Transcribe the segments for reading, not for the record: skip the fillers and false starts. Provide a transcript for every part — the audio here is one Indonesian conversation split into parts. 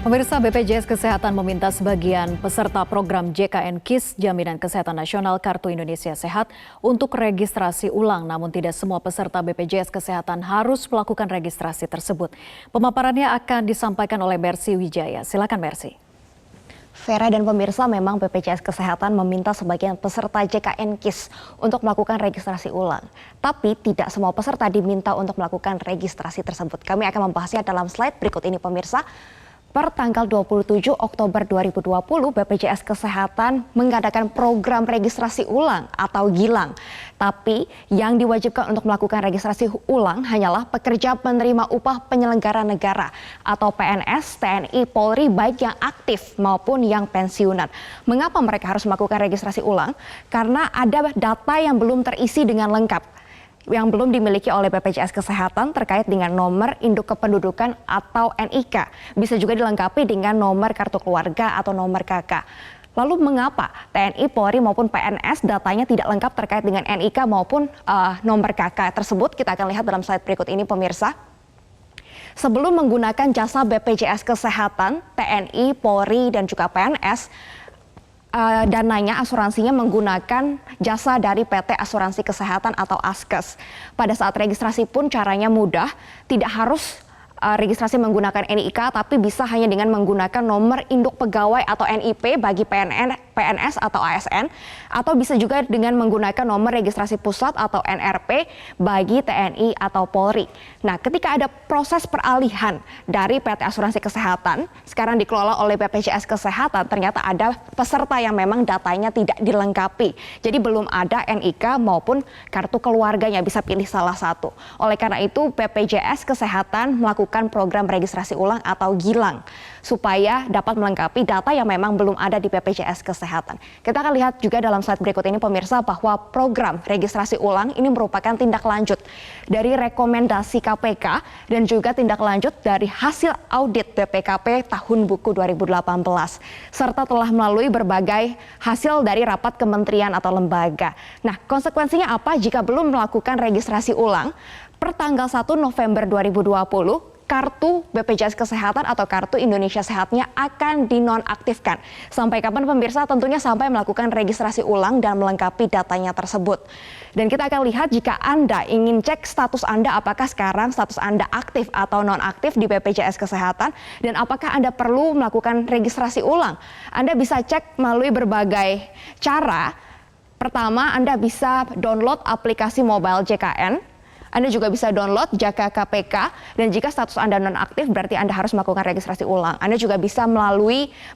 Pemirsa, BPJS Kesehatan meminta sebagian peserta program JKN KIS Jaminan Kesehatan Nasional Kartu Indonesia Sehat untuk registrasi ulang, namun tidak semua peserta BPJS Kesehatan harus melakukan registrasi tersebut. Pemaparannya akan disampaikan oleh Mercy Wijaya. Silakan Mercy. Vera dan pemirsa, memang BPJS Kesehatan meminta sebagian peserta JKN KIS untuk melakukan registrasi ulang. Tapi tidak semua peserta diminta untuk melakukan registrasi tersebut. Kami akan membahasnya dalam slide berikut ini pemirsa. Per tanggal 27 Oktober 2020, BPJS Kesehatan mengadakan program registrasi ulang atau GILANG. Tapi yang diwajibkan untuk melakukan registrasi ulang hanyalah pekerja penerima upah penyelenggara negara atau PNS, TNI, Polri baik yang aktif maupun yang pensiunan. Mengapa mereka harus melakukan registrasi ulang? Karena ada data yang belum terisi dengan lengkap yang belum dimiliki oleh BPJS Kesehatan terkait dengan nomor induk kependudukan atau NIK. Bisa juga dilengkapi dengan nomor kartu keluarga atau nomor KK. Lalu mengapa TNI, Polri maupun PNS datanya tidak lengkap terkait dengan NIK maupun nomor KK tersebut? Kita akan lihat dalam slide berikut ini pemirsa. Sebelum menggunakan jasa BPJS Kesehatan, TNI, Polri dan juga PNS, dananya asuransinya menggunakan jasa dari PT Asuransi Kesehatan atau Askes. Pada saat registrasi pun caranya mudah, tidak harus registrasi menggunakan NIK, tapi bisa hanya dengan menggunakan nomor induk pegawai atau NIP bagi PNS atau ASN, atau bisa juga dengan menggunakan nomor registrasi pusat atau NRP bagi TNI atau Polri. Nah, ketika ada proses peralihan dari PT Asuransi Kesehatan, sekarang dikelola oleh BPJS Kesehatan, ternyata ada peserta yang memang datanya tidak dilengkapi. Jadi belum ada NIK maupun kartu keluarganya, bisa pilih salah satu. Oleh karena itu, BPJS Kesehatan melakukan program registrasi ulang atau GILANG supaya dapat melengkapi data yang memang belum ada di BPJS Kesehatan. Kita akan lihat juga dalam slide berikut ini pemirsa bahwa program registrasi ulang ini merupakan tindak lanjut dari rekomendasi KPK dan juga tindak lanjut dari hasil audit BPKP tahun buku 2018 serta telah melalui berbagai hasil dari rapat kementerian atau lembaga. Nah, konsekuensinya apa jika belum melakukan registrasi ulang? Per tanggal 1 November 2020, kartu BPJS Kesehatan atau kartu Indonesia Sehatnya akan dinonaktifkan. Sampai kapan pemirsa? Tentunya sampai melakukan registrasi ulang dan melengkapi datanya tersebut. Dan kita akan lihat jika Anda ingin cek status Anda, apakah sekarang status Anda aktif atau nonaktif di BPJS Kesehatan, dan apakah Anda perlu melakukan registrasi ulang. Anda bisa cek melalui berbagai cara. Pertama, Anda bisa download aplikasi mobile JKN. Anda juga bisa download Jaka KPK, dan jika status Anda nonaktif berarti Anda harus melakukan registrasi ulang. Anda juga bisa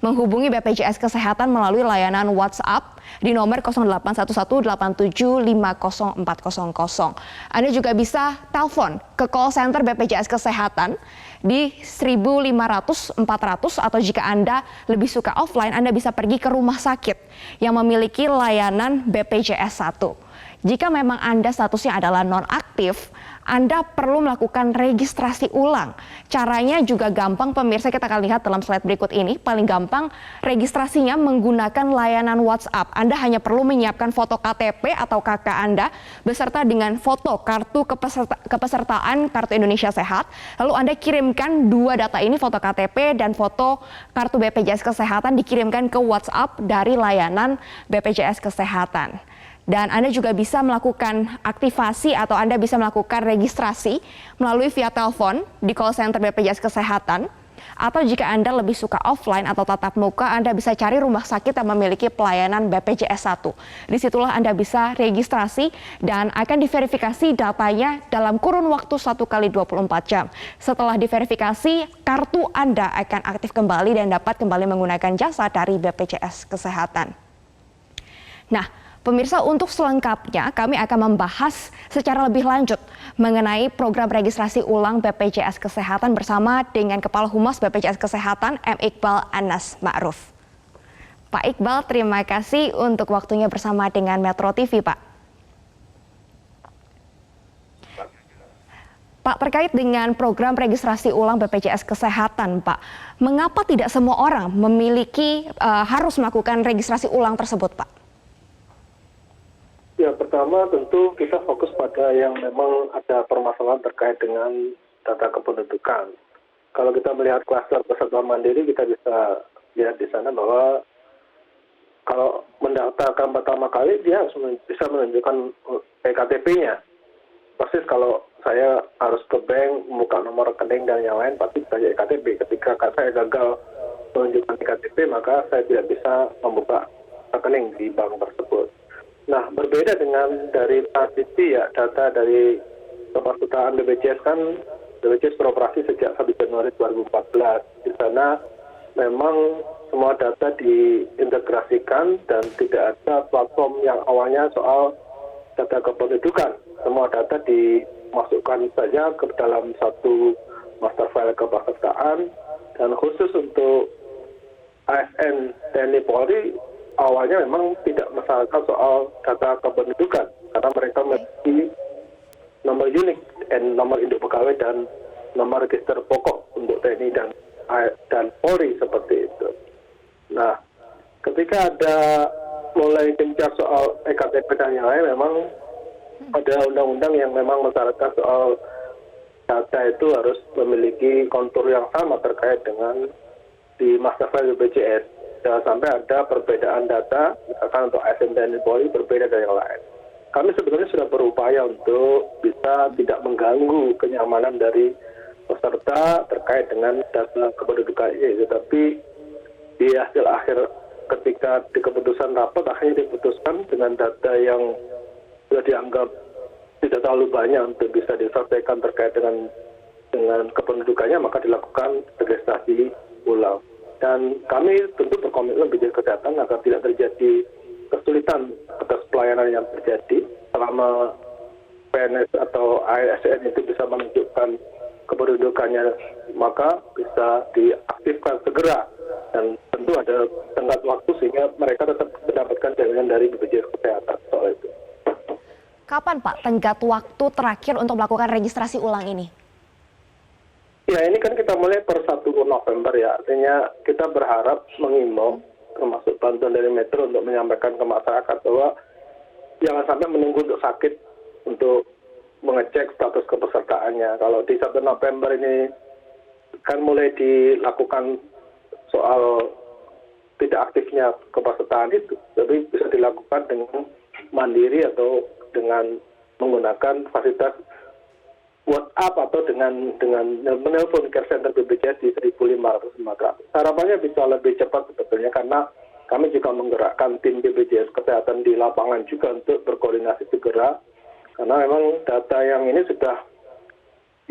menghubungi BPJS Kesehatan melalui layanan WhatsApp di nomor 081187504000. Anda juga bisa telepon ke call center BPJS Kesehatan di 1500 400, atau jika Anda lebih suka offline, Anda bisa pergi ke rumah sakit yang memiliki layanan BPJS 1. Jika memang Anda statusnya adalah nonaktif, Anda perlu melakukan registrasi ulang. Caranya juga gampang pemirsa, kita akan lihat dalam slide berikut ini. Paling gampang registrasinya menggunakan layanan WhatsApp. Anda hanya perlu menyiapkan foto KTP atau KK Anda beserta dengan foto kartu kepesertaan Kartu Indonesia Sehat. Lalu Anda kirimkan dua data ini, foto KTP dan foto kartu BPJS Kesehatan, dikirimkan ke WhatsApp dari layanan BPJS Kesehatan. Dan Anda juga bisa melakukan aktivasi atau Anda bisa melakukan registrasi melalui via telepon di call center BPJS Kesehatan. Atau jika Anda lebih suka offline atau tatap muka, Anda bisa cari rumah sakit yang memiliki pelayanan BPJS 1. Disitulah Anda bisa registrasi dan akan diverifikasi datanya dalam kurun waktu 1 kali 24 jam. Setelah diverifikasi, kartu Anda akan aktif kembali dan dapat kembali menggunakan jasa dari BPJS Kesehatan. Nah, pemirsa, untuk selengkapnya kami akan membahas secara lebih lanjut mengenai program registrasi ulang BPJS Kesehatan bersama dengan Kepala Humas BPJS Kesehatan M. Iqbal Anas Ma'ruf. Pak Iqbal, terima kasih untuk waktunya bersama dengan Metro TV, Pak. Pak, terkait dengan program registrasi ulang BPJS Kesehatan, Pak, mengapa tidak semua orang harus melakukan registrasi ulang tersebut, Pak? Ya, pertama tentu kita fokus pada yang memang ada permasalahan terkait dengan data kependudukan. kalau kita melihat klaster peserta mandiri, kita bisa lihat di sana bahwa kalau mendaftarkan pertama kali, dia harus bisa menunjukkan ektp-nya. Persis kalau saya harus ke bank, membuka nomor rekening dan yang lain, pasti banyak ektp. Ketika saya gagal menunjukkan ektp, maka saya tidak bisa membuka rekening di bank tersebut. Nah, berbeda dengan dari transisi ya, data dari kepesertaan BPJS kan, BPJS beroperasi sejak 1 Januari 2014. Di sana memang semua data diintegrasikan dan tidak ada platform yang awalnya soal data kependudukan. Semua data dimasukkan saja ke dalam satu master file kepesertaan, dan khusus untuk ASN TNI Polri awalnya memang tidak masalahkan soal data kependudukan karena mereka memiliki nomor unik, nomor induk pegawai dan nomor register pokok untuk TNI dan Polri seperti itu. Nah, ketika ada mulai gencar soal ektp dan yang lain, memang ada undang-undang yang memang mensyaratkan soal data itu harus memiliki kontur yang sama terkait dengan di master file BPJS. Jangan sampai ada perbedaan data, misalkan untuk ASN dan Polri berbeda dari yang lain. Kami sebetulnya sudah berupaya untuk bisa tidak mengganggu kenyamanan dari peserta terkait dengan data kependudukan ini, tetapi di hasil akhir ketika di keputusan rapat akhirnya diputuskan dengan data yang sudah dianggap tidak terlalu banyak untuk bisa diselesaikan terkait dengan kependudukannya, maka dilakukan registrasi ulang. Dan kami tentu berkomitmen BPJS Kesehatan agar tidak terjadi kesulitan atas pelayanan yang terjadi selama PNS atau ASN itu bisa menunjukkan kependudukannya, maka bisa diaktifkan segera, dan tentu ada tenggat waktu sehingga mereka tetap mendapatkan jaminan dari BPJS Kesehatan soal itu. Kapan Pak tenggat waktu terakhir untuk melakukan registrasi ulang ini? Ya, ini kan kita mulai per 1 November ya, artinya kita berharap mengimbau termasuk bantuan dari Metro untuk menyampaikan ke masyarakat bahwa jangan sampai menunggu untuk sakit untuk mengecek status kepesertaannya. Kalau di 1 November ini kan mulai dilakukan soal tidak aktifnya kepesertaan itu, tapi bisa dilakukan dengan mandiri atau dengan menggunakan fasilitas WhatsApp atau dengan menelpon care center BPJS di 1.500 maka harapannya bisa lebih cepat sebetulnya, karena kami juga menggerakkan tim BPJS Kesehatan di lapangan juga untuk berkoordinasi segera, karena memang data yang ini sudah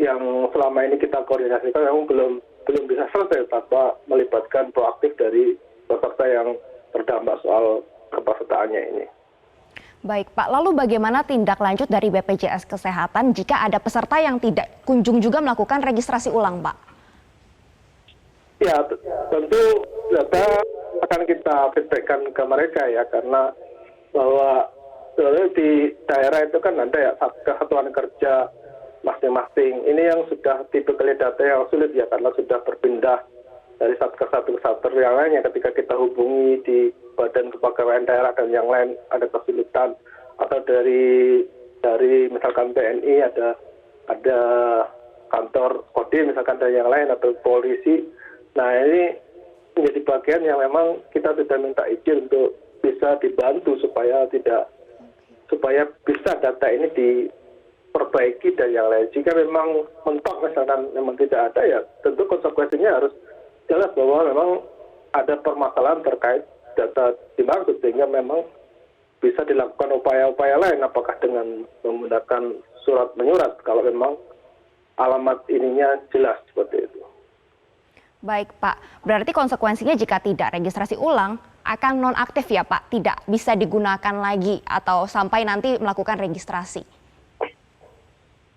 yang selama ini kita koordinasikan memang belum bisa selesai tanpa melibatkan proaktif dari peserta yang terdampak soal kepesertaannya ini. Baik Pak, lalu bagaimana tindak lanjut dari BPJS Kesehatan jika ada peserta yang tidak kunjung juga melakukan registrasi ulang, Pak? Ya, tentu data akan kita feedbackkan ke mereka ya, karena bahwa di daerah itu kan ada ya kesatuan kerja masing-masing. Ini yang sudah tipe kali data yang sulit ya, karena sudah berpindah dari satu ke satu yang lainnya. Ketika kita hubungi di Badan Kepegawaian Daerah dan yang lain ada kesulitan, atau dari misalkan TNI ada kantor Kodim misalkan dan yang lain, atau polisi. Nah, ini menjadi bagian yang memang kita sudah minta izin untuk bisa dibantu supaya bisa data ini diperbaiki dan yang lain. Jika memang mentok misalkan memang tidak ada, ya tentu konsekuensinya harus jelas bahwa memang ada permasalahan terkait data dimaksud, sehingga memang bisa dilakukan upaya-upaya lain, apakah dengan menggunakan surat menyurat kalau memang alamat ininya jelas seperti itu. Baik Pak, berarti konsekuensinya jika tidak registrasi ulang akan nonaktif ya Pak, tidak bisa digunakan lagi atau sampai nanti melakukan registrasi.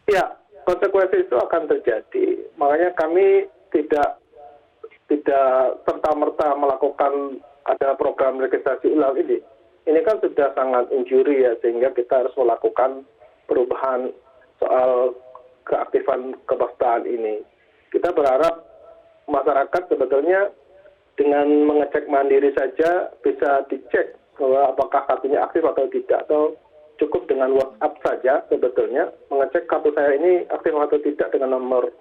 Ya, konsekuensi itu akan terjadi. Makanya kami tidak serta-merta melakukan ada program registrasi ulang ini. Ini kan sudah sangat injuri ya, sehingga kita harus melakukan perubahan soal keaktifan kepesertaan ini. Kita berharap masyarakat sebetulnya dengan mengecek mandiri saja bisa dicek bahwa apakah kartunya aktif atau tidak, atau cukup dengan WhatsApp saja sebetulnya mengecek kartu saya ini aktif atau tidak dengan nomor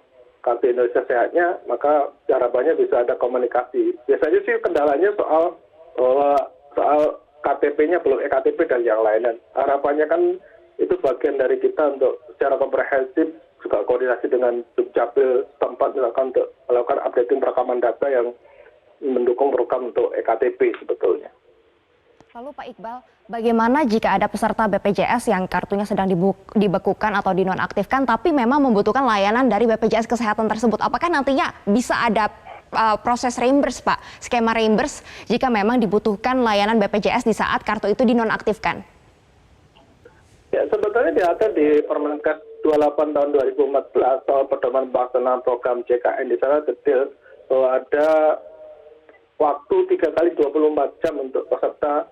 Kartu Indonesia Sehatnya, maka harapannya bisa ada komunikasi. Biasanya sih kendalanya soal KTP-nya belum eKTP dan yang lain. Harapannya kan itu bagian dari kita untuk secara komprehensif juga koordinasi dengan Dukcapil setempat untuk melakukan updating perekaman data yang mendukung program untuk eKTP sebetulnya. Lalu Pak Iqbal, bagaimana jika ada peserta BPJS yang kartunya sedang dibekukan atau dinonaktifkan tapi memang membutuhkan layanan dari BPJS Kesehatan tersebut? Apakah nantinya bisa ada proses reimburse, Pak? Skema reimburse jika memang dibutuhkan layanan BPJS di saat kartu itu dinonaktifkan? Ya, sebetulnya diatur di Permenkes 28 tahun 2014 soal pedoman pelaksanaan program JKN. Di sana detail bahwa ada waktu 3 kali 24 jam untuk peserta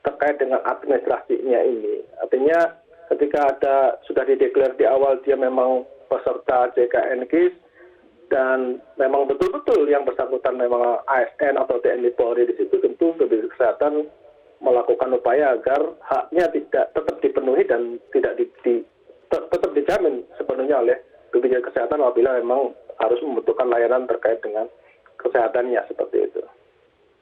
terkait dengan administrasinya ini. Artinya ketika sudah dideklar di awal dia memang peserta JKN KIS dan memang betul-betul yang bersangkutan memang ASN atau TNI Polri di situ, tentu BPJS Kesehatan melakukan upaya agar haknya tetap dipenuhi dan tetap dijamin sepenuhnya oleh BPJS Kesehatan apabila memang harus membutuhkan layanan terkait dengan kesehatannya seperti itu.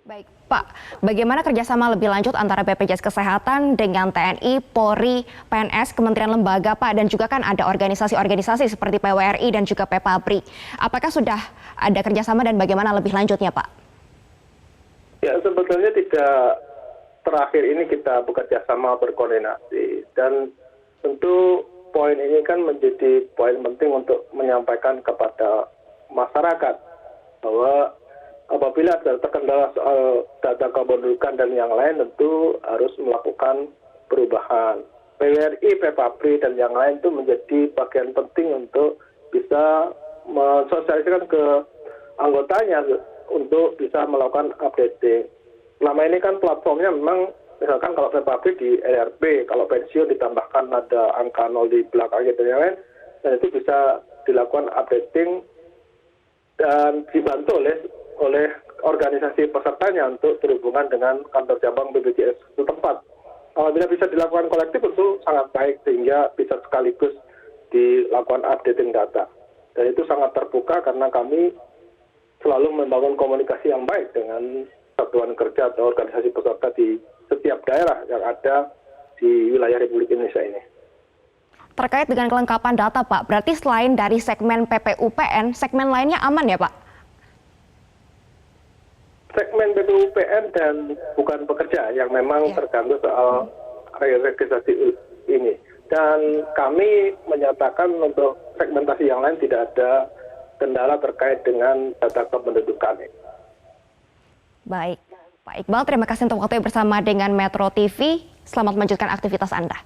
Baik, Pak, bagaimana kerjasama lebih lanjut antara BPJS Kesehatan dengan TNI, Polri, PNS, Kementerian Lembaga, Pak, dan juga kan ada organisasi-organisasi seperti PWRI dan juga PPABRI. Apakah sudah ada kerjasama dan bagaimana lebih lanjutnya, Pak? Ya, sebetulnya tidak. Terakhir ini kita bekerja sama berkoordinasi dan tentu poin ini kan menjadi poin penting untuk menyampaikan kepada masyarakat bahwa apabila ada terkendala soal data kependudukan dan yang lain tentu harus melakukan perubahan. PWRI, PPABRI dan yang lain itu menjadi bagian penting untuk bisa mensosialisasikan ke anggotanya untuk bisa melakukan updating. Selama ini kan platformnya memang misalkan kalau PPABRI di LRP, kalau pensiun ditambahkan ada angka 0 di belakangnya dan yang lain, dan itu bisa dilakukan updating dan dibantu oleh organisasi pesertanya untuk berhubungan dengan kantor cabang BPJS setempat. Apabila bisa dilakukan kolektif itu sangat baik sehingga bisa sekaligus dilakukan updating data. Dan itu sangat terbuka karena kami selalu membangun komunikasi yang baik dengan satuan kerja atau organisasi peserta di setiap daerah yang ada di wilayah Republik Indonesia ini. Terkait dengan kelengkapan data, Pak, berarti selain dari segmen PPUPN, segmen lainnya aman ya, Pak? Segmen PPUPN dan bukan pekerja yang memang terganggu soal registrasi ini. Dan kami menyatakan untuk segmentasi yang lain tidak ada kendala terkait dengan data kependudukan. Baik, Pak Iqbal, terima kasih untuk waktunya bersama dengan Metro TV. Selamat melanjutkan aktivitas Anda.